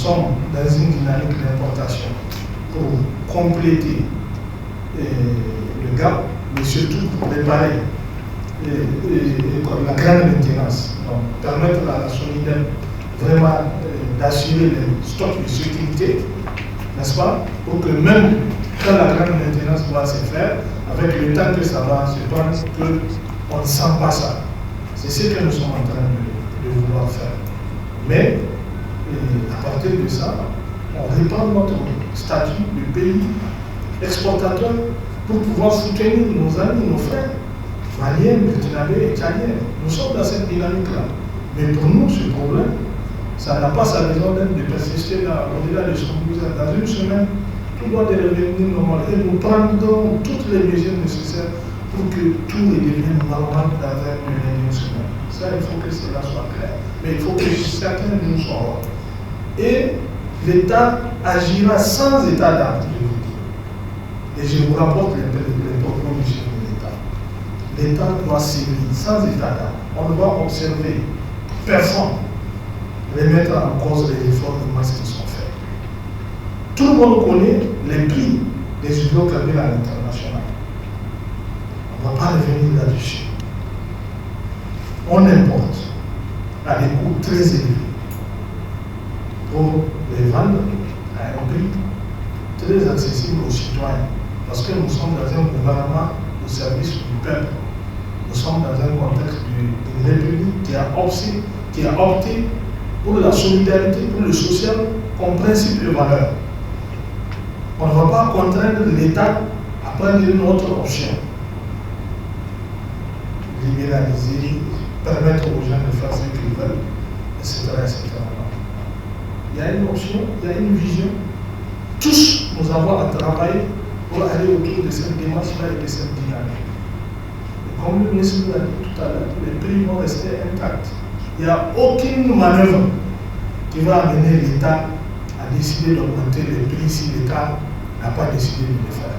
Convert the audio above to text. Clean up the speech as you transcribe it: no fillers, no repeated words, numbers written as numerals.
sommes dans une dynamique d'importation pour compléter le gap, mais surtout pour préparer la grande maintenance. Donc, permettre à la SONIDEP vraiment d'assurer les stocks de sécurité, n'est-ce pas, pour que même quand la grande maintenance doit se faire, avec le temps que ça va se prendre, qu'on ne sent pas ça. C'est ce que nous sommes en train de vouloir faire. Mais à partir de ça, on répand notre statut de pays exportateur pour pouvoir soutenir nos amis, nos frères, maliens, burkinabés, tchadiens. Nous sommes dans cette dynamique-là. Mais pour nous, ce problème, ça n'a pas sa raison d'être de persister au-delà de son cousin. Dans une semaine, tout doit devenir normal. Et nous prendrons toutes les mesures nécessaires pour que tout redevienne normal dans une semaine. Ça, il faut que cela soit clair. Mais il faut que certains de nous soient là. Et l'État agira sans état d'âme, je vous dis. Et je vous rapporte les propos du chef de l'État. L'État doit sévir sans état d'âme. On doit observer personne remettre en cause les efforts de masse qui sont faits. Tout le monde connaît les prix des hydrocarbures à l'international. On ne va pas revenir là-dessus. On importe à des coûts très élevés pour les vendre à un prix très accessible aux citoyens. Parce que nous sommes dans un gouvernement au service du peuple. Nous sommes dans un contexte d'une république qui a opté pour la solidarité, pour le social, comme principe de valeur. On ne va pas contraindre l'État à prendre une autre option. Libéraliser, permettre aux gens de faire ce qu'ils veulent, etc., etc. Il y a une option, il y a une vision. Tous, nous avons à travailler pour aller autour de cette démarche-là et de cette dynamique. Et comme le ministre l'a dit tout à l'heure, les prix vont rester intacts. Il n'y a aucune manœuvre qui va amener l'État à décider d'augmenter les prix si l'État n'a pas décidé de le faire.